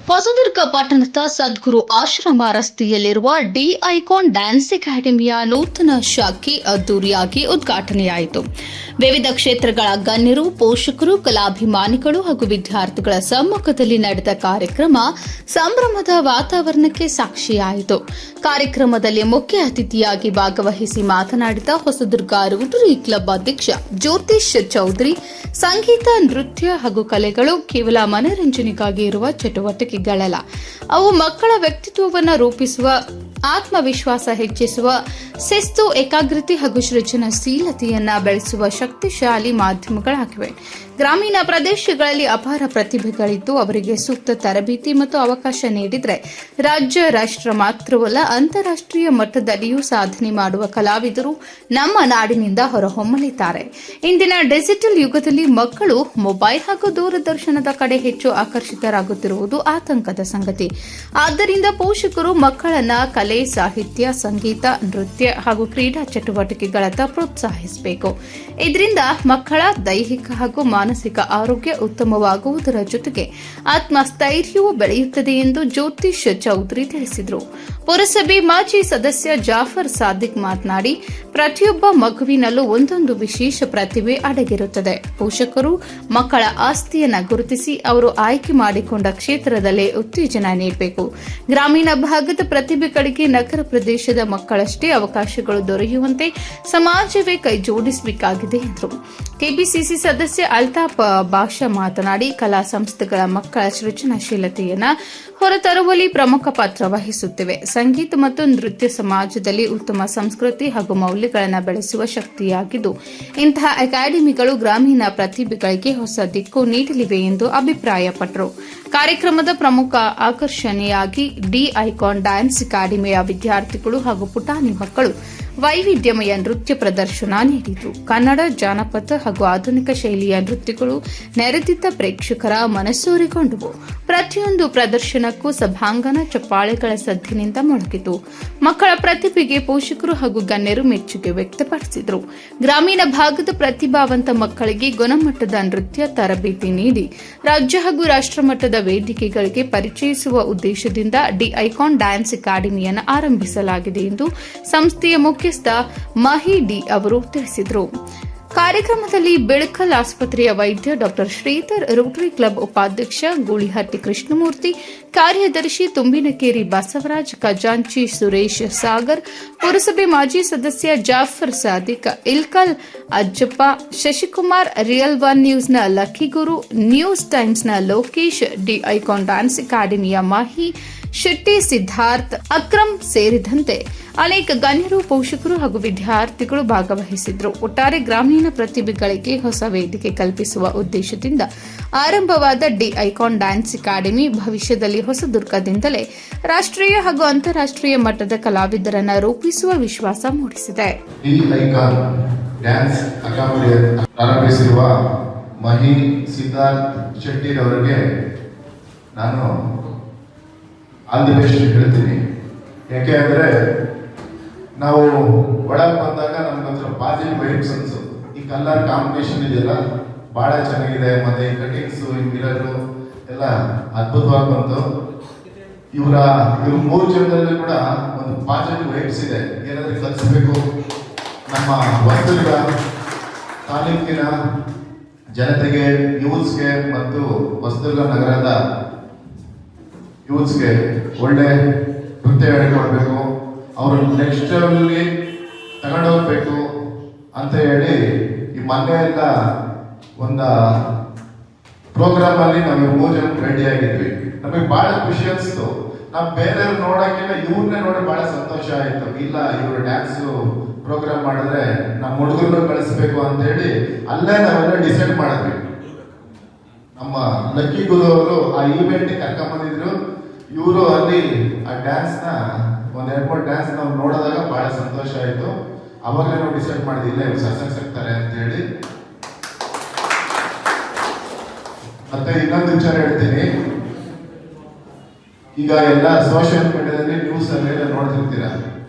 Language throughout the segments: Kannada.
ಹೊಸದುರ್ಗ ಪಟ್ಟಣದ ಸದ್ಗುರು ಆಶ್ರಮ ರಸ್ತೆಯಲ್ಲಿರುವ ಡಿ ಐಕಾನ್ ಡ್ಯಾನ್ಸ್ ಅಕಾಡೆಮಿಯ ನೂತನ ಶಾಖೆ ಅದ್ದೂರಿಯಾಗಿ ಉದ್ಘಾಟನೆಯಾಯಿತು. ವಿವಿಧ ಕ್ಷೇತ್ರಗಳ ಗಣ್ಯರು, ಪೋಷಕರು, ಕಲಾಭಿಮಾನಿಗಳು ಹಾಗೂ ವಿದ್ಯಾರ್ಥಿಗಳ ಸಮ್ಮುಖದಲ್ಲಿ ನಡೆದ ಕಾರ್ಯಕ್ರಮ ಸಂಭ್ರಮದ ವಾತಾವರಣಕ್ಕೆ ಸಾಕ್ಷಿಯಾಯಿತು. ಕಾರ್ಯಕ್ರಮದಲ್ಲಿ ಮುಖ್ಯ ಅತಿಥಿಯಾಗಿ ಭಾಗವಹಿಸಿ ಮಾತನಾಡಿದ ಹೊಸದುರ್ಗ ರೋಟರಿ ಕ್ಲಬ್ ಅಧ್ಯಕ್ಷ ಜ್ಯೋತಿಷ್ ಚೌಧರಿ, ಸಂಗೀತ, ನೃತ್ಯ ಹಾಗೂ ಕಲೆಗಳು ಕೇವಲ ಮನರಂಜನೆಗಾಗಿ ಇರುವ ಚಟುವಟಿಕೆಗಳಲ್ಲ. ಅವು ಮಕ್ಕಳ ವ್ಯಕ್ತಿತ್ವವನ್ನು ರೂಪಿಸುವ, ಆತ್ಮವಿಶ್ವಾಸ ಹೆಚ್ಚಿಸುವ, ಶಿಸ್ತು, ಏಕಾಗ್ರತೆ ಹಾಗೂ ಸೃಜನಶೀಲತೆಯನ್ನು ಬೆಳೆಸುವ ಶಕ್ತಿಶಾಲಿ ಮಾಧ್ಯಮಗಳಾಗಿವೆ. ಗ್ರಾಮೀಣ ಪ್ರದೇಶಗಳಲ್ಲಿ ಅಪಾರ ಪ್ರತಿಭೆಗಳಿದ್ದು ಅವರಿಗೆ ಸೂಕ್ತ ತರಬೇತಿ ಮತ್ತು ಅವಕಾಶ ನೀಡಿದರೆ ರಾಜ್ಯ, ರಾಷ್ಟ್ರ ಮಾತ್ರವಲ್ಲ ಅಂತಾರಾಷ್ಟ್ರೀಯ ಮಟ್ಟದಲ್ಲಿಯೂ ಸಾಧನೆ ಮಾಡುವ ಕಲಾವಿದರು ನಮ್ಮ ನಾಡಿನಿಂದ ಹೊರಹೊಮ್ಮಲಿದ್ದಾರೆ. ಇಂದಿನ ಡಿಜಿಟಲ್ ಯುಗದಲ್ಲಿ ಮಕ್ಕಳು ಮೊಬೈಲ್ ಹಾಗೂ ದೂರದರ್ಶನದ ಕಡೆ ಹೆಚ್ಚು ಆಕರ್ಷಿತರಾಗುತ್ತಿರುವುದು ಆತಂಕದ ಸಂಗತಿ. ಆದ್ದರಿಂದ ಪೋಷಕರು ಮಕ್ಕಳನ್ನ ಕಲೆ, ಸಾಹಿತ್ಯ, ಸಂಗೀತ, ನೃತ್ಯ ಹಾಗೂ ಕ್ರೀಡಾ ಚಟುವಟಿಕೆಗಳತ್ತ ಪ್ರೋತ್ಸಾಹಿಸಬೇಕು. ಇದರಿಂದ ಮಕ್ಕಳ ದೈಹಿಕ ಹಾಗೂ ಮಾನಸಿಕ ಆರೋಗ್ಯ ಉತ್ತಮವಾಗುವುದರ ಜೊತೆಗೆ ಆತ್ಮಸ್ಥೈರ್ಯವೂ ಬೆಳೆಯುತ್ತದೆ ಎಂದು ಜ್ಯೋತಿಷ್ ಚೌಧರಿ ತಿಳಿಸಿದರು. ಪುರಸಭೆ ಮಾಜಿ ಸದಸ್ಯ ಜಾಫರ್ ಸಾದಿಕ್ ಮಾತನಾಡಿ, ಪ್ರತಿಯೊಬ್ಬ ಮಗುವಿನಲ್ಲೂ ಒಂದೊಂದು ವಿಶೇಷ ಪ್ರತಿಭೆ ಅಡಗಿರುತ್ತದೆ. ಪೋಷಕರು ಮಕ್ಕಳ ಆಸ್ತಿಯನ್ನು ಗುರುತಿಸಿ ಅವರು ಆಯ್ಕೆ ಮಾಡಿಕೊಂಡ ಕ್ಷೇತ್ರದಲ್ಲೇ ಉತ್ತೇಜನ ನೀಡಬೇಕು. ಗ್ರಾಮೀಣ ಭಾಗದ ಪ್ರತಿಭೆಗಳಿಗೆ ನಗರ ಪ್ರದೇಶದ ಮಕ್ಕಳಷ್ಟೇ ಅವಕಾಶಗಳು ದೊರೆಯುವಂತೆ ಸಮಾಜವೇ ಕೈ ಜೋಡಿಸಬೇಕಾಗಿದೆ ಎಂದರು. ಕೆಪಿಸಿಸಿ ಸದಸ್ಯ ಅಲ್ತಾಫ್ ಬಾಷಾ ಮಾತನಾಡಿ, ಕಲಾ ಸಂಸ್ಥೆಗಳ ಮಕ್ಕಳ ಸೃಜನಶೀಲತೆಯನ್ನು ಹೊರತರುವಲ್ಲಿ ಪ್ರಮುಖ ಪಾತ್ರ ವಹಿಸುತ್ತಿವೆ. ಸಂಗೀತ ಮತ್ತು ನೃತ್ಯ ಸಮಾಜದಲ್ಲಿ ಉತ್ತಮ ಸಂಸ್ಕೃತಿ ಹಾಗೂ ಮೌಲ್ಯಗಳನ್ನು ಬೆಳೆಸುವ ಶಕ್ತಿಯಾಗಿದ್ದು, ಇಂತಹ ಅಕಾಡೆಮಿಗಳು ಗ್ರಾಮೀಣ ಪ್ರತಿಭೆಗಳಿಗೆ ಹೊಸ ದಿಕ್ಕು ನೀಡಲಿವೆ ಎಂದು ಅಭಿಪ್ರಾಯಪಟ್ಟರು. ಕಾರ್ಯಕ್ರಮದ ಪ್ರಮುಖ ಆಕರ್ಷಣೆಯಾಗಿ ಡಿ ಐಕಾನ್ ಡ್ಯಾನ್ಸ್ ಅಕಾಡೆಮಿಯ ವಿದ್ಯಾರ್ಥಿಗಳು ಹಾಗೂ ಪುಟಾಣಿ ಮಕ್ಕಳು ವೈವಿಧ್ಯಮಯ ನೃತ್ಯ ಪ್ರದರ್ಶನ ನೀಡಿದರು. ಕನ್ನಡ, ಜಾನಪದ ಹಾಗೂ ಆಧುನಿಕ ಶೈಲಿಯ ನೃತ್ಯಗಳು ನೆರೆದಿದ್ದ ಪ್ರೇಕ್ಷಕರ ಮನಸೂರೆಗೊಂಡವು. ಪ್ರತಿಯೊಂದು ಪ್ರದರ್ಶನಕ್ಕೂ ಸಭಾಂಗಣ ಚಪ್ಪಾಳೆಗಳ ಸದ್ದಿನಿಂದ ಮೊಳಗಿತು. ಮಕ್ಕಳ ಪ್ರತಿಭೆಗೆ ಪೋಷಕರು ಹಾಗೂ ಗಣ್ಯರು ಮೆಚ್ಚುಗೆ ವ್ಯಕ್ತಪಡಿಸಿದರು. ಗ್ರಾಮೀಣ ಭಾಗದ ಪ್ರತಿಭಾವಂತ ಮಕ್ಕಳಿಗೆ ಗುಣಮಟ್ಟದ ನೃತ್ಯ ತರಬೇತಿ ನೀಡಿ ರಾಜ್ಯ ಹಾಗೂ ರಾಷ್ಟ್ರಮಟ್ಟದ ವೇದಿಕೆಗಳಿಗೆ ಪರಿಚಯಿಸುವ ಉದ್ದೇಶದಿಂದ ಡಿ ಐಕಾನ್ ಡ್ಯಾನ್ಸ್ ಅಕಾಡೆಮಿಯನ್ನು ಆರಂಭಿಸಲಾಗಿದೆ ಎಂದು ಸಂಸ್ಥೆಯ ಮುಖ್ಯಸ್ಥ ಮಹಿ ಡಿ ಅವರು ತಿಳಿಸಿದರು. ಕಾರ್ಯಕ್ರಮದಲ್ಲಿ ಬೆಳಕಲ್ ಆಸ್ಪತ್ರೆಯ ವೈದ್ಯ ಡಾ ಶ್ರೀಧರ್, ರೋಟರಿ ಕ್ಲಬ್ ಉಪಾಧ್ಯಕ್ಷ ಗೂಳಿಹಟ್ಟಿ ಕೃಷ್ಣಮೂರ್ತಿ, ಕಾರ್ಯದರ್ಶಿ ತುಂಬಿನಕೇರಿ ಬಸವರಾಜ್, ಖಜಾಂಚಿ ಸುರೇಶ್ ಸಾಗರ್, ಪುರಸಭೆ ಮಾಜಿ ಸದಸ್ಯ ಜಾಫರ್ ಸಾದಿಕ್, ಇಲ್ಕಲ್ ಅಜ್ಜಪ್ಪ, ಶಶಿಕುಮಾರ್, ರಿಯಲ್ ಒನ್ ನ್ಯೂಸ್ನ ಲಕ್ಕಿಗುರು, ನ್ಯೂಸ್ ಟೈಮ್ಸ್ನ ಲೋಕೇಶ್, ಡಿ ಐಕಾನ್ ಡ್ಯಾನ್ಸ್ ಅಕಾಡೆಮಿಯ ಮಾಹಿ ಶೆಟ್ಟಿ, ಸಿದ್ಧಾರ್ಥ್, ಅಕ್ರಮ್ ಸೇರಿದಂತೆ ಅನೇಕ ಗಣ್ಯರು, ಪೋಷಕರು ಹಾಗೂ ವಿದ್ಯಾರ್ಥಿಗಳು ಭಾಗವಹಿಸಿದ್ರು. ಒಟ್ಟಾರೆ ಗ್ರಾಮೀಣ ಪ್ರತಿಭೆಗಳಿಗೆ ಹೊಸ ವೇದಿಕೆ ಕಲ್ಪಿಸುವ ಉದ್ದೇಶದಿಂದ ಆರಂಭವಾದ ಡಿ ಐಕಾನ್ ಡ್ಯಾನ್ಸ್ ಅಕಾಡೆಮಿ ಭವಿಷ್ಯದಲ್ಲಿ ಹೊಸದುರ್ಗದಿಂದಲೇ ರಾಷ್ಟ್ರೀಯ ಹಾಗೂ ಅಂತಾರಾಷ್ಟ್ರೀಯ ಮಟ್ಟದ ಕಲಾವಿದರನ್ನು ರೂಪಿಸುವ ವಿಶ್ವಾಸ ಮೂಡಿಸಿದೆ. ಡಿ ಐಕಾನ್ ಡ್ಯಾನ್ಸ್ ಅಕಾಡೆಮಿ ಪ್ರಾರಂಭಿಸಿರುವ ಮಹಿ ಸಿದ್ಧಾರ್ಥ್ ಶೆಟ್ಟಿ ಅವರಿಗೆ ನಾನು ಆಲ್ ದಿ ಬೆಸ್ಟ್ ಹೇಳ್ತೀನಿ. ಯಾಕೆ ಅಂದರೆ ನಾವು ಒಳಗೆ ಬಂದಾಗ ನಮ್ಗೊಂಥರ ಪಾಸಿಟಿವ್ ವೈಬ್ಸ್ ಅನ್ಸೋದು. ಈ ಕಲರ್ ಕಾಂಬಿನೇಷನ್ ಇದೆಯಲ್ಲ ಭಾಳ ಚೆನ್ನಾಗಿದೆ, ಮತ್ತೆ ಈ ಕಟಿಂಗ್ಸು, ಈ ಮಿರರು ಎಲ್ಲ ಅದ್ಭುತವಾಗಿ ಬಂತು. ಇವ್ರ 3 ಜನರಲ್ಲಿ ಕೂಡ ಒಂದು ಪಾಸಿಟಿವ್ ವೈಬ್ಸ್ ಇದೆ. ಏನಾದರೂ ಕಲಿಸಬೇಕು, ನಮ್ಮ ಹೊಸದುರ್ಗ ತಾಲೂಕಿನ ಜನತೆಗೆ, ಯೂತ್ಸ್ಗೆ ಮತ್ತು ಹೊಸದುರ್ಗ ನಗರದ ಯೂತ್ಸ್ಗೆ ಒಳ್ಳೆ ನೃತ್ಯ ಹೇಳಿಕೊಡ್ಬೇಕು, ಅವರು ನೆಕ್ಸ್ಟ್ ಲೆವೆಲಲ್ಲಿ ತಗೊಂಡೋಗ್ಬೇಕು ಅಂತ ಹೇಳಿ ಈ ಮೊನ್ನೆ ಎಲ್ಲ ಒಂದು ಪ್ರೋಗ್ರಾಮ್ ಅಲ್ಲಿ ನಾವು 3 ಜನ ರೆಡಿ ಆಗಿದ್ವಿ. ನಮಗೆ ಬಹಳ ಖುಷಿ ಅನಿಸ್ತು. ನಾವು ಬೇರೆಯವ್ರು ನೋಡೋಕ್ಕಿಂತ ಇವ್ರನ್ನೇ ನೋಡಿ ಬಹಳ ಸಂತೋಷ ಆಯಿತು. ಇಲ್ಲ, ಇವರು ಡ್ಯಾನ್ಸ್ ಪ್ರೋಗ್ರಾಮ್ ಮಾಡಿದ್ರೆ ನಮ್ಮ ಹುಡುಗರನ್ನ ಕಳಿಸ್ಬೇಕು ಅಂತ ಹೇಳಿ ಅಲ್ಲೇ ನಾವೆಲ್ಲ ಡಿಸೈಡ್ ಮಾಡಿದ್ವಿ. ನಮ್ಮ ಲಕ್ಕಿ ಗುರು ಅವರು ಆ ಈವೆಂಟ್ ಕರ್ಕೊಂಡ್ಬಂದಿದ್ರು. ಇವರು ಅಲ್ಲಿ ಆ ಡ್ಯಾನ್ಸ್ನ ಒಂದು 2-3 ಡ್ಯಾನ್ಸ್ ನಾವು ನೋಡಿದಾಗ ಬಹಳ ಸಂತೋಷ ಆಯಿತು. ಅವಾಗಲೇ ನಾವು ಡಿಸೈಡ್ ಮಾಡಿದಿಲ್ಲ ಇವ್ರು ಸಕ್ಸಸ್ ಆಗ್ತಾರೆ ಅಂತ ಹೇಳಿ. ಮತ್ತೆ ಇನ್ನೊಂದು ವಿಚಾರ ಹೇಳ್ತೀನಿ. ಈಗ ಎಲ್ಲ ಸೋಷಿಯಲ್ ಮೀಡಿಯಾದಲ್ಲಿ ನ್ಯೂಸ್ ಅಲ್ಲೆಲ್ಲ ನೋಡ್ತಿರ್ತೀರ,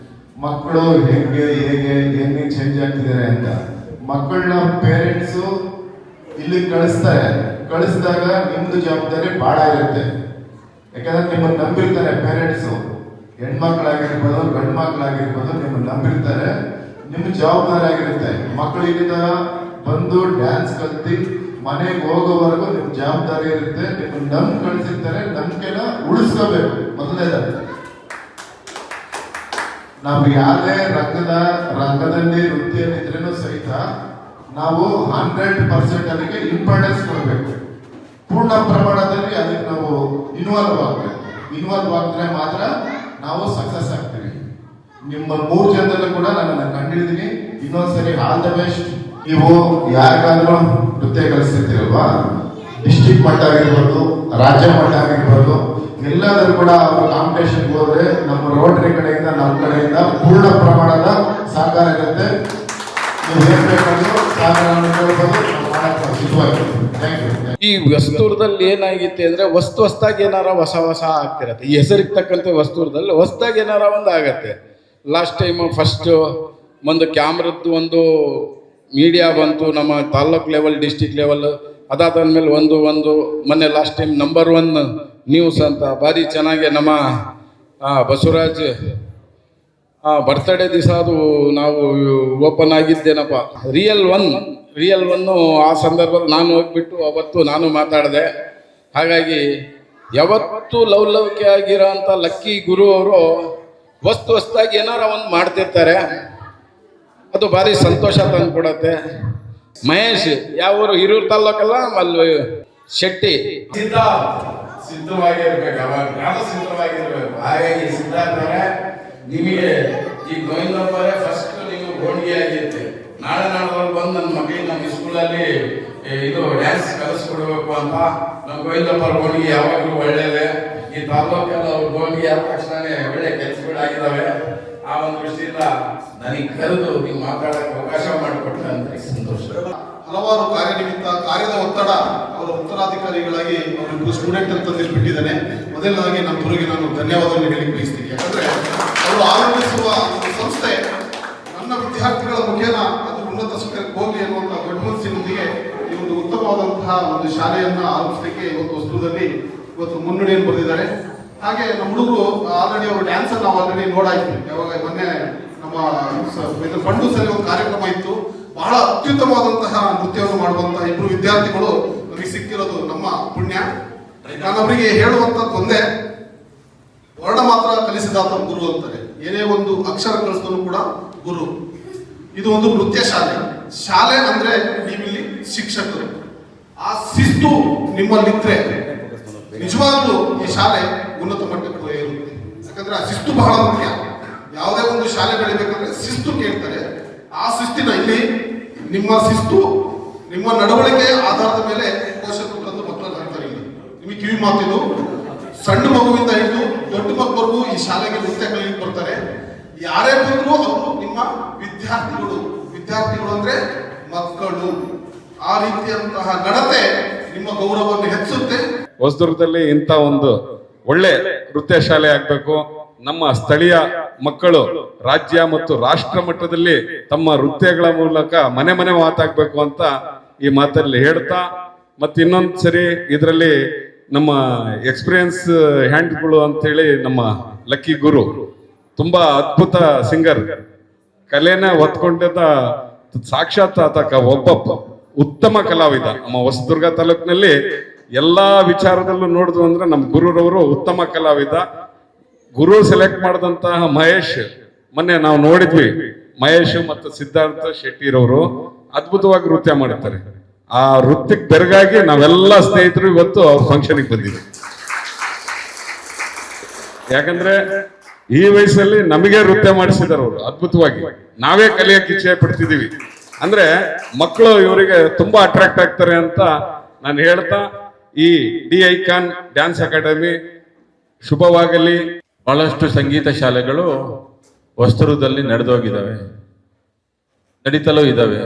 ಮಕ್ಕಳು ಹೇಗೆ ಏನೇನು ಚೇಂಜ್ ಆಗ್ತಿದ್ದಾರೆ ಅಂತ. ಮಕ್ಕಳನ್ನ ಪೇರೆಂಟ್ಸು ಇಲ್ಲಿ ಕಳಿಸ್ತಾರೆ. ಕಳಿಸಿದಾಗ ನಿಮ್ದು ಜವಾಬ್ದಾರಿ ಬಹಳ ಇರುತ್ತೆ. ಯಾಕಂದ್ರೆ ನಿಮ್ಮನ್ನು ನಂಬಿರ್ತಾರೆ ಪೇರೆಂಟ್ಸು, ಹೆಣ್ಮಕ್ಳಾಗಿರ್ಬೋದು ಗಂಡು ಮಕ್ಳಾಗಿರ್ಬೋದು, ನಿಮ್ಮನ್ನು ನಂಬಿರ್ತಾರೆ. ನಿಮ್ಮ ಜವಾಬ್ದಾರಿ ಆಗಿರುತ್ತೆ. ಮಕ್ಕಳು ಇಲ್ಲಿಂದ ಬಂದು ಡ್ಯಾನ್ಸ್ ಕಲ್ತಿ ಮನೆಗೆ ಹೋಗೋವರೆಗೂ ನಿಮ್ಮ ಜವಾಬ್ದಾರಿ ಇರುತ್ತೆ. ನಿಮ್ಮನ್ನು ನಂಬಿ ಕಳಿಸಿರ್ತಾರೆ, ನಂಬಿಕೆನ ಉಳಿಸ್ಕೋಬೇಕು. ಮೊದಲನೇದಾಗಿ ನಾವು ಯಾವುದೇ ರಂಗದಲ್ಲಿ ವೃತ್ತಿಯಲ್ಲಿದ್ರೂ ಸಹಿತ ನಾವು 100% ಅದಕ್ಕೆ ಇಂಪಾರ್ಟೆನ್ಸ್ ಕೊಡಬೇಕು. ಪೂರ್ಣ ಪ್ರಮಾಣದಲ್ಲಿ ಅದಕ್ಕೆ ನಾವು ಇನ್ವಾಲ್ವ್ ಆಗಬೇಕು. ಇನ್ವಾಲ್ವ್ ಆಗಿದ್ರೆ ಮಾತ್ರ ನಾವು ಸಕ್ಸಸ್ ಆಗ್ತೀವಿ. ನಿಮ್ಮ 3 ಜನದಲ್ಲೂ ಕೂಡ ನಾನು ಕಂಡಿದ್ದೀನಿ. ಇನ್ನೊಂದ್ಸರಿ ಆಲ್ ದ ಬೆಸ್ಟ್. ನೀವು ಯಾರಿಗಾದ್ರೂ ನೃತ್ಯ ಕಲಿಸ್ತಿರ್ತೀರಲ್ವಾ, ಡಿಸ್ಟ್ರಿಕ್ಟ್ ಮಟ್ಟ ಆಗಿರ್ಬೋದು, ರಾಜ್ಯ ಮಟ್ಟ ಆಗಿರ್ಬೋದು, ಎಲ್ಲಾದ್ರೂ ಕೂಡ ಅವರು ಕಾಂಪಿಟೇಷನ್ಗೆ ಹೋದ್ರೆ ನಮ್ಮ ರೋಟರಿ ಕಡೆಯಿಂದ ನಮ್ಮ ಕಡೆಯಿಂದ ಪೂರ್ಣ ಪ್ರಮಾಣದ ಸಹಕಾರ ಇರುತ್ತೆ. ನೀವು ಏನ್ ಬೇಕಾದ್ರೂ ಸಹಕಾರವನ್ನು ಕೇಳ್ಬೋದು, ನಾವು ಮಾಡಕ್ಕೆ ಸಿದ್ಧವಾಗಿರ್ತೀವಿ. Thank you. ಈ ವಸ್ತುರದಲ್ಲಿ ಏನಾಗಿತ್ತೆ ಅಂದ್ರೆ ಹೊಸ್ದಾಗಿ ಏನಾರ ಹೊಸ ಆಗ್ತಿರತ್ತೆ. ಈ ಹೆಸರಿಗೆ ತಕ್ಕಂತೆ ವಸ್ತುರದಲ್ಲಿ ಹೊಸ್ದಾಗಿ ಏನಾರ ಒಂದು ಆಗತ್ತೆ. ಲಾಸ್ಟ್ ಟೈಮ್ ಫಸ್ಟ್ ಒಂದು ಕ್ಯಾಮ್ರದ್ದು ಒಂದು ಮೀಡಿಯಾ ಬಂತು, ನಮ್ಮ ತಾಲ್ಲೂಕ್ ಲೆವೆಲ್, ಡಿಸ್ಟಿಕ್ ಲೆವೆಲ್. ಅದಾದ್ಮೇಲೆ ಒಂದು ಮೊನ್ನೆ ಲಾಸ್ಟ್ ಟೈಮ್ ನಂಬರ್ 1 ನ್ಯೂಸ್ ಅಂತ ಭಾರಿ ಚೆನ್ನಾಗಿ ನಮ್ಮ ಬಸವರಾಜ್ ಬರ್ತ್ಡೇ ದಿವಸ ಅದು ನಾವು ಓಪನ್ ಆಗಿದ್ದೇನಪ್ಪ. ರಿಯಲ್ ಒನ್ ಆ ಸಂದರ್ಭದಲ್ಲಿ ನಾನು ಹೋಗ್ಬಿಟ್ಟು ಅವತ್ತು ನಾನು ಮಾತಾಡಿದೆ. ಹಾಗಾಗಿ ಯಾವತ್ತೂ ಲವಲವಿಕೆ ಆಗಿರೋ ಅಂಥ ಲಕ್ಕಿ ಗುರು ಅವರು ಹೊಸ್ದಾಗಿ ಏನಾರ ಒಂದು ಮಾಡ್ತಿರ್ತಾರೆ. ಅದು ಭಾರಿ ಸಂತೋಷ ತಂದುಕೊಡತ್ತೆ. ಮಹೇಶ್ ಯಾವ ಊರು? ಹಿರೂರು ತಾಲ್ಲೂಕಲ್ಲ, ಅಲ್ಲಿ ಶೆಟ್ಟಿ. ಸಿದ್ಧವಾಗಿರ್ಬೇಕು, ಅವಾಗ ಸಿದ್ಧವಾಗಿರ್ಬೇಕು. ಹಾಗಾಗಿ ಸಿದ್ಧಾರ್ಥವರೇ, ನಿಮಗೆ ಈ ಗೋವಿಂದಪ್ಪರೇ ಫಸ್ಟ್ ನೀವು ಗೋಣಿಗೆ ಆಗಿರುತ್ತೆ. ನಾಳೆ ಬಂದು ನನ್ನ ಮಗಳಿಗೆ ನಮ್ಮ ಸ್ಕೂಲಲ್ಲಿ ಇದು ಡ್ಯಾನ್ಸ್ ಕಲಿಸ್ಕೊಡ್ಬೇಕು ಅಂತ. ನಮ್ಮ ಗೋವಿಂದಪ್ಪರ ಗೋಣಿಗೆ ಯಾವಾಗಲೂ ಒಳ್ಳೇದೇ. ಈ ತಾಲ್ಲೂಕಲ್ಲಿ ಅವ್ರ ಗೋಣಿಗೆ ಆದ ತಕ್ಷಣನೇ ಒಳ್ಳೆ ಕೆಲಸಗಳಾಗಿದ್ದಾವೆ. ಆ ಒಂದು ದೃಷ್ಟಿಯಿಂದ ನನಗೆ ಕರೆದು ನೀವು ಮಾತಾಡೋಕ್ಕೆ ಅವಕಾಶ ಮಾಡಿಕೊಟ್ರೆ ಅಂತ ಸಂತೋಷ. ಹಲವಾರು ಕಾರ್ಯನಿಮಿತ್ತ ಕಾರ್ಯದ ಒತ್ತಡ ಅವರ ಉತ್ತರಾಧಿಕಾರಿಗಳಾಗಿ ಅವರಿಬ್ಬರು ಸ್ಟೂಡೆಂಟ್ ಅಂತ ಬಿಟ್ಟಿದ್ದಾನೆ. ಮೊದಲನೇದಾಗಿ ನಮ್ಮ ಗುರುಗೆ ನಾನು ಧನ್ಯವಾದವನ್ನು ಹೇಳಿ ಬಯಸ್ತೀನಿ. ಯಾಕಂದ್ರೆ ಅವರು ಆರಂಭಿಸುವ ಒಂದು ಸಂಸ್ಥೆ ನನ್ನ ವಿದ್ಯಾರ್ಥಿಗಳ ಮುಖೇನ ಅದು ಉನ್ನತ ಶಿಖರಕ್ಕೆ ಹೋಗಲಿ ಅನ್ನುವಂಥ ದೊಡ್ಡ ಮನಸ್ಸಿನೊಂದಿಗೆ ಈ ಒಂದು ಉತ್ತಮವಾದಂತಹ ಒಂದು ಶಾಲೆಯನ್ನ ಆರಂಭಿಸಲಿಕ್ಕೆ ಇವತ್ತು ವಸ್ತುದಲ್ಲಿ ಇವತ್ತು ಮುನ್ನಡೆಯನ್ನು ಬರೆದಿದ್ದಾರೆ. ಹಾಗೆ ನಮ್ಮ ಹುಡುಗರು ಆಲ್ರೆಡಿ ಅವರು ಡ್ಯಾನ್ಸ್ ಅನ್ನು ನಾವು ಆಲ್ರೆಡಿ ನೋಡಾಯ್ತು. ಯಾವಾಗ ಮೊನ್ನೆ ನಮ್ಮ ಫಂಡು ಸರಿ ಒಂದು ಕಾರ್ಯಕ್ರಮ ಇತ್ತು. ಬಹಳ ಅತ್ಯುತ್ತಮವಾದಂತಹ ನೃತ್ಯವನ್ನು ಮಾಡುವಂತಹ 2 ವಿದ್ಯಾರ್ಥಿಗಳು ನಮಗೆ ಸಿಕ್ಕಿರೋದು ನಮ್ಮ ಪುಣ್ಯ. ನಾನು ಅವರಿಗೆ ಹೇಳುವಂತದ್ದು ಒಂದೇ, ವರ್ಣ ಮಾತ್ರ ಕಲಿಸಿದಾತ ಗುರು ಅಂತಾರೆ. ಏನೇ ಒಂದು ಅಕ್ಷರ ಕಲಿಸಿದ್ರು ಕೂಡ ಗುರು. ಇದು ಒಂದು ನೃತ್ಯ ಶಾಲೆ ಅಂದ್ರೆ ನೀವಿಲ್ಲಿ ಶಿಕ್ಷಕರು. ಆ ಶಿಸ್ತು ನಿಮ್ಮಲ್ಲಿದ್ರೆ ನಿಜವಾಗ್ಲೂ ಈ ಶಾಲೆ ಉನ್ನತ ಮಟ್ಟಕ್ಕೆ ಇರುತ್ತೆ. ಯಾಕಂದ್ರೆ ಆ ಶಿಸ್ತು ಬಹಳ ಮುಖ್ಯ. ಯಾವುದೇ ಒಂದು ಶಾಲೆ ಬೆಳಿಬೇಕಂದ್ರೆ ಶಿಸ್ತು ಕೇಳ್ತಾರೆ. ಆ ಶಿಸ್ತಿನ ಇಲ್ಲಿ ನಿಮ್ಮ ಶಿಸ್ತು, ನಿಮ್ಮ ನಡವಳಿಕೆ ಆಧಾರದ ಮೇಲೆ ಪೋಷಕರು ತಂದು ಮಕ್ಕಳನ್ನು ಹಾಕ್ತಾರೆ. ಇಲ್ಲಿ ನಿಮಗೆ ಕಿವಿ ಮಾತಿದು, ಸಣ್ಣ ಮಗುವಿಂದ ಹಿಡಿದು ದೊಡ್ಡ ಮಕ್ಕಳಿಗೂ ಈ ಶಾಲೆಗೆ ನೃತ್ಯ ಕಲಿಯಕ್ಕೆ ಬರ್ತಾರೆ. ಯಾರೇ ಬಂದರೂ ಅವರು ನಿಮ್ಮ ವಿದ್ಯಾರ್ಥಿಗಳು ಅಂದ್ರೆ ಮಕ್ಕಳು. ಆ ರೀತಿಯಂತಹ ಘನತೆ ನಿಮ್ಮ ಗೌರವವನ್ನು ಹೆಚ್ಚುತ್ತೆ. ಹೊಸದುರ್ಗದಲ್ಲಿ ಇಂಥ ಒಂದು ಒಳ್ಳೆ ನೃತ್ಯ ಶಾಲೆ ಆಗ್ಬೇಕು. ನಮ್ಮ ಸ್ಥಳೀಯ ಮಕ್ಕಳು ರಾಜ್ಯ ಮತ್ತು ರಾಷ್ಟ್ರ ಮಟ್ಟದಲ್ಲಿ ತಮ್ಮ ನೃತ್ಯಗಳ ಮೂಲಕ ಮನೆ ಮಾತಾಗ್ಬೇಕು ಅಂತ ಈ ಮಾತಲ್ಲಿ ಹೇಳ್ತಾ, ಮತ್ತೆ ಇನ್ನೊಂದು ಸರಿ ಇದರಲ್ಲಿ ನಮ್ಮ ಎಕ್ಸ್ಪೀರಿಯನ್ಸ್ ಹ್ಯಾಂಡ್ಗಳು ಅಂತೇಳಿ ನಮ್ಮ ಲಕ್ಕಿ ಗುರು ತುಂಬಾ ಅದ್ಭುತ ಸಿಂಗರ್, ಕಲೆನ ಹೊತ್ಕೊಂಡಿದ್ದ ಸಾಕ್ಷಾತ್ ಆತಕ ಒಬ್ಬ ಉತ್ತಮ ಕಲಾವಿದ. ನಮ್ಮ ಹೊಸದುರ್ಗ ತಾಲೂಕಿನಲ್ಲಿ ಎಲ್ಲಾ ವಿಚಾರದಲ್ಲೂ ನೋಡಿದ್ವು ಅಂದ್ರೆ ನಮ್ಮ ಗುರುರವರು ಉತ್ತಮ ಕಲಾವಿದ. ಗುರು ಸೆಲೆಕ್ಟ್ ಮಾಡಿದಂತಹ ಮಹೇಶ್, ಮೊನ್ನೆ ನಾವು ನೋಡಿದ್ವಿ, ಮಹೇಶ್ ಮತ್ತು ಸಿದ್ಧಾರ್ಥ ಶೆಟ್ಟಿರವರು ಅದ್ಭುತವಾಗಿ ನೃತ್ಯ ಮಾಡುತ್ತಾರೆ. ಆ ನೃತ್ಯಕ್ಕೆ ಬೆರಗಾಗಿ ನಾವೆಲ್ಲ ಸ್ನೇಹಿತರು ಇವತ್ತು ಅವ್ರ ಫಂಕ್ಷನ್ಗೆ ಬಂದಿದ್ವಿ. ಯಾಕಂದ್ರೆ ಈ ವಯಸ್ಸಲ್ಲಿ ನಮಗೆ ನೃತ್ಯ ಮಾಡಿಸಿದಾರೆ ಅವರು ಅದ್ಭುತವಾಗಿ. ನಾವೇ ಕಲಿಯಕ್ಕೆ ಇಚ್ಛೆ ಪಡ್ತಿದೀವಿ. ಅಂದ್ರೆ ಮಕ್ಕಳು ಇವರಿಗೆ ತುಂಬಾ ಅಟ್ರಾಕ್ಟ್ ಆಗ್ತಾರೆ ಅಂತ ನಾನು ಹೇಳ್ತಾ, ಈ ಡಿ ಐಕಾನ್ ಡ್ಯಾನ್ಸ್ ಅಕಾಡೆಮಿ ಶುಭವಾಗಲಿ. ಬಹಳಷ್ಟು ಸಂಗೀತ ಶಾಲೆಗಳು ವಸ್ತುರದಲ್ಲಿ ನಡೆದೋಗಿದ್ದಾವೆ, ನಡೀತಲೂ ಇದ್ದಾವೆ.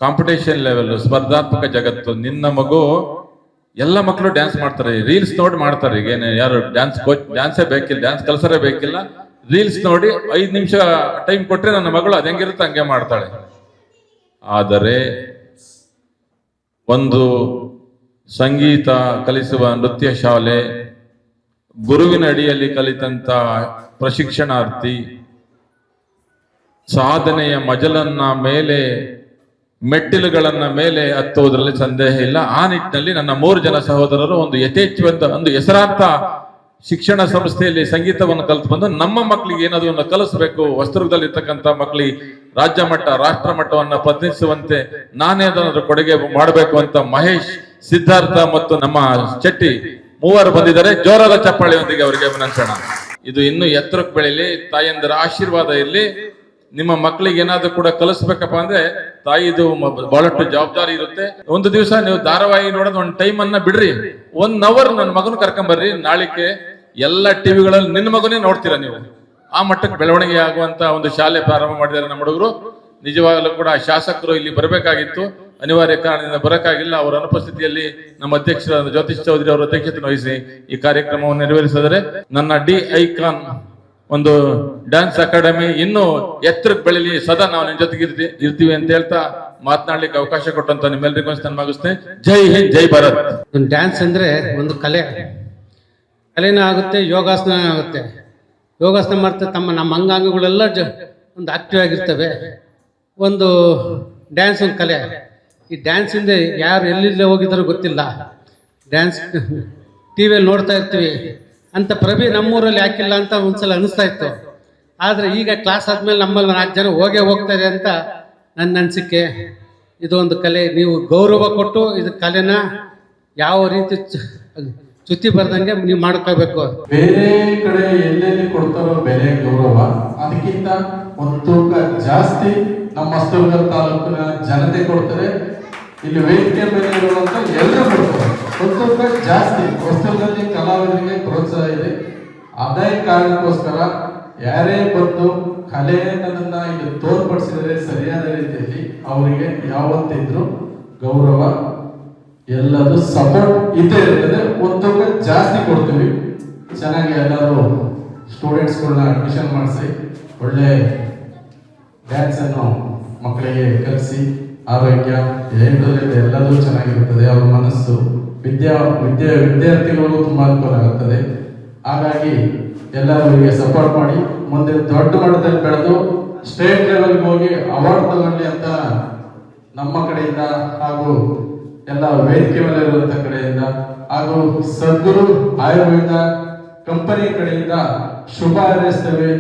ಕಾಂಪಿಟೇಷನ್ ಲೆವೆಲ್, ಸ್ಪರ್ಧಾತ್ಮಕ ಜಗತ್ತು. ನಿನ್ನ ಮಗು ಎಲ್ಲ ಮಕ್ಕಳು ಡ್ಯಾನ್ಸ್ ಮಾಡ್ತಾರೆ, ರೀಲ್ಸ್ ನೋಡಿ ಮಾಡ್ತಾರೆ. ಈಗ ಯಾರು ಡ್ಯಾನ್ಸ್ ಕೋಚ್, ಡ್ಯಾನ್ಸೇ ಬೇಕಿಲ್ಲ, ಡ್ಯಾನ್ಸ್ ಕಲ್ಸರೇ ಬೇಕಿಲ್ಲ, ರೀಲ್ಸ್ ನೋಡಿ 5 ನಿಮಿಷ ಟೈಮ್ ಕೊಟ್ರೆ ನನ್ನ ಮಗಳು ಅದು ಹೆಂಗಿರುತ್ತೆ ಹಂಗೆ ಮಾಡ್ತಾಳೆ. ಆದರೆ ಒಂದು ಸಂಗೀತ ಕಲಿಸುವ ನೃತ್ಯ ಶಾಲೆ ಗುರುವಿನ ಅಡಿಯಲ್ಲಿ ಕಲಿತಂತ ಪ್ರಶಿಕ್ಷಣಾರ್ಥಿ ಸಾಧನೆಯ ಮಜಲನ್ನ ಮೇಲೆ ಮೆಟ್ಟಿಲುಗಳನ್ನ ಮೇಲೆ ಹತ್ತುವುದರಲ್ಲಿ ಸಂದೇಹ ಇಲ್ಲ. ಆ ನಿಟ್ಟಿನಲ್ಲಿ ನನ್ನ 3 ಜನ ಸಹೋದರರು ಒಂದು ಯಥೇಚ್ಛವಾದ ಒಂದು ಹೆಸರಾಂತ ಶಿಕ್ಷಣ ಸಂಸ್ಥೆಯಲ್ಲಿ ಸಂಗೀತವನ್ನು ಕಲಿತು ಬಂದು ನಮ್ಮ ಮಕ್ಕಳಿಗೆ ಏನಾದ್ರು ಕಲಿಸಬೇಕು, ವಸ್ತ್ರದಲ್ಲಿರ್ತಕ್ಕಂಥ ಮಕ್ಕಳಿಗೆ ರಾಜ್ಯ ಮಟ್ಟ ರಾಷ್ಟ್ರ ಮಟ್ಟವನ್ನ ಪ್ರತಿನಿಧಿಸುವಂತೆ ನಾನೇ ಅದರ ಕೊಡುಗೆ ಮಾಡಬೇಕು ಅಂತ ಮಹೇಶ್, ಸಿದ್ಧಾರ್ಥ ಮತ್ತು ನಮ್ಮ ಚೆಟ್ಟಿ 3 ಬಂದಿದ್ದಾರೆ. ಜೋರಾದ ಚಪ್ಪಾಳೆಯೊಂದಿಗೆ ಅವರಿಗೆ ಅಭಿನಂದಿಸೋಣ. ಇದು ಇನ್ನೂ ಎತ್ತರಕ್ಕೆ ಬೆಳೀಲಿ, ತಾಯಂದಿರ ಆಶೀರ್ವಾದ ಇರಲಿ. ನಿಮ್ಮ ಮಕ್ಕಳಿಗೆ ಏನಾದ್ರು ಕೂಡ ಕಲಿಸ್ಬೇಕಪ್ಪ ಅಂದ್ರೆ ತಾಯಿದು ಬಹಳಷ್ಟು ಜವಾಬ್ದಾರಿ ಇರುತ್ತೆ. ಒಂದು ದಿವಸ ನೀವು ಧಾರಾವಾಹಿ ನೋಡೋದು ಒಂದು ಟೈಮ್ ಅನ್ನ ಬಿಡ್ರಿ, 1 ಅವರ್ ನನ್ನ ಮಗನ ಕರ್ಕೊಂಬರ್ರಿ, ನಾಳಿಕೆ ಎಲ್ಲ ಟಿವಿಗಳಲ್ಲಿ ನಿನ್ನ ಮಗನೇ ನೋಡ್ತೀರಾ ನೀವು. ಆ ಮಟ್ಟಕ್ಕೆ ಬೆಳವಣಿಗೆ ಆಗುವಂತ ಒಂದು ಶಾಲೆ ಪ್ರಾರಂಭ ಮಾಡಿದ್ದಾರೆ ನಮ್ಮ ಹುಡುಗರು. ನಿಜವಾಗಲೂ ಕೂಡ ಶಾಸಕರು ಇಲ್ಲಿ ಬರಬೇಕಾಗಿತ್ತು, ಅನಿವಾರ್ಯ ಕಾರಣದಿಂದ ಬರಕ್ಕಾಗಿಲ್ಲ. ಅವರ ಅನುಪಸ್ಥಿತಿಯಲ್ಲಿ ನಮ್ಮ ಅಧ್ಯಕ್ಷರಾದ ಜ್ಯೋತಿಷ್ ಚೌಧರಿ ಅವರು ಅಧ್ಯಕ್ಷತೆ ವಹಿಸಿ ಈ ಕಾರ್ಯಕ್ರಮವನ್ನು ನೆರವೇರಿಸಿದರೆ ನನ್ನ ಡಿ ಐಕಾನ್ ಒಂದು ಡ್ಯಾನ್ಸ್ ಅಕಾಡೆಮಿ ಇನ್ನೂ ಎತ್ತರಕ್ಕೆ ಬೆಳೀಲಿ, ಸದಾ ನಾವು ನಿಮ್ ಜೊತೆಗೆ ಇರ್ತೀವಿ ಅಂತ ಹೇಳ್ತಾ ಮಾತನಾಡ್ಲಿಕ್ಕೆ ಅವಕಾಶ ಕೊಟ್ಟಂತ ನಿಮ್ಮೆಲ್ಲರಿಗೂ ನಾನು ಮುಗಿಸ್ತೇನೆ. ಜೈ ಹಿಂದ್, ಜೈ ಭಾರತ್. ಒಂದು ಡ್ಯಾನ್ಸ್ ಅಂದರೆ ಒಂದು ಕಲೆನೂ ಆಗುತ್ತೆ, ಯೋಗಾಸನ ಆಗುತ್ತೆ. ಯೋಗಾಸನ ಮಾಡ್ತಾ ನಮ್ಮ ಅಂಗಾಂಗಗಳೆಲ್ಲ ಒಂದು ಆಕ್ಟಿವ್ ಆಗಿರ್ತವೆ. ಒಂದು ಡ್ಯಾನ್ಸ್ ಒಂದು ಕಲೆ. ಈ ಡ್ಯಾನ್ಸಿಂದ ಯಾರು ಎಲ್ಲಿಲ್ಲೇ ಹೋಗಿದ್ದಾರೋ ಗೊತ್ತಿಲ್ಲ. ಡ್ಯಾನ್ಸ್ ಟಿ ವಿಯಲ್ಲಿ ನೋಡ್ತಾ ಇರ್ತೀವಿ ಅಂತ ಪ್ರಭೆ ನಮ್ಮೂರಲ್ಲಿ ಯಾಕಿಲ್ಲ ಅಂತ ಒಂದ್ಸಲ ಅನಿಸ್ತಾ ಇತ್ತು. ಆದರೆ ಈಗ ಕ್ಲಾಸ್ ಆದಮೇಲೆ ನಮ್ಮಲ್ಲಿ 4 ಜನ ಹೋಗ್ತಾರೆ ಅಂತ ನನ್ನ ಅನಿಸಿಕೆ. ಇದು ಒಂದು ಕಲೆ, ನೀವು ಗೌರವ ಕೊಟ್ಟು ಇದು ಕಲೆನ ಯಾವ ರೀತಿ ಚ್ಯುತಿ ಬರ್ದಂಗೆ ನೀವು ಮಾಡ್ಕೋಬೇಕು. ಬೇರೆ ಕಡೆ ಎಲ್ಲೆಲ್ಲಿ ಕೊಡ್ತಾರೋ ಬೆಲೆ ಗೌರವ, ಅದಕ್ಕಿಂತ ಒಂದು ತೂಕ ಜಾಸ್ತಿ ನಮ್ಮ ಹೊಸದುರ್ಗ ತಾಲೂಕಿನ ಜನತೆ ಕೊಡ್ತಾರೆ. ಇಲ್ಲಿ ವೇದಿಕೆ ಮೇಲೆ ಇರುವಂತ ಎಲ್ಲರೂ ಕೊಡ್ತಾರೆ. ಒಂದು ತೂಕ ಜಾಸ್ತಿ ಹೊಸದುರ್ಗದಲ್ಲಿ ಕಲಾವಿದರಿಗೆ ಪ್ರೋತ್ಸಾಹ ಇದೆ. ಅದೇ ಕಾರಣಕ್ಕೋಸ್ಕರ ಯಾರೇ ಬಂದು ಕಲೆಯನ್ನ ಇಲ್ಲಿ ತೋರ್ಪಡಿಸಿದರೆ ಸರಿಯಾದ ರೀತಿಯಲ್ಲಿ ಅವರಿಗೆ ಯಾವತ್ತಿದ್ರು ಗೌರವ ಎಲ್ಲದು ಸಪೋರ್ಟ್ ಇದ್ದೇ ಇರ್ತದೆ. ಒಂದು ತೂಕ ಜಾಸ್ತಿ ಕೊಡ್ತೀವಿ. ಚೆನ್ನಾಗಿ ಎಲ್ಲರೂ ಸ್ಟೂಡೆಂಟ್ಸ್ಗಳನ್ನ ಅಡ್ಮಿಷನ್ ಮಾಡಿಸಿ ಒಳ್ಳೆ ಡ್ಯಾನ್ಸ್ ಅನ್ನು ಮಕ್ಕಳಿಗೆ ಕಲಿಸಿ ಆರೋಗ್ಯ ಎಲ್ಲದೂ ಚೆನ್ನಾಗಿರುತ್ತದೆ. ಅವ್ರ ಮನಸ್ಸು ವಿದ್ಯಾರ್ಥಿಗಳು ತುಂಬಾ ಅನುಕೂಲ ಆಗುತ್ತದೆ. ಹಾಗಾಗಿ ಎಲ್ಲರೂ ಇವರಿಗೆ ಸಪೋರ್ಟ್ ಮಾಡಿ ಮುಂದೆ ದೊಡ್ಡ ಮಟ್ಟದಲ್ಲಿ ಬೆಳೆದು ಸ್ಟೇಟ್ ಲೆವೆಲ್ಗೆ ಹೋಗಿ ಅವಾರ್ಡ್ ತಗೊಳ್ಳಿ ಅಂತ ನಮ್ಮ ಕಡೆಯಿಂದ ಹಾಗೂ ಎಲ್ಲ ವೇದಿಕೆ ಮೇಲೆ ಇರುವಂತ ಕಡೆಯಿಂದ ಹಾಗೂ ಸದ್ಗುರು ಆಯುರ್ವೇದ ಕಂಪನಿ ಕಡೆಯಿಂದ ಶುಭ ಹಾರೈಸ್ತೇವೆ.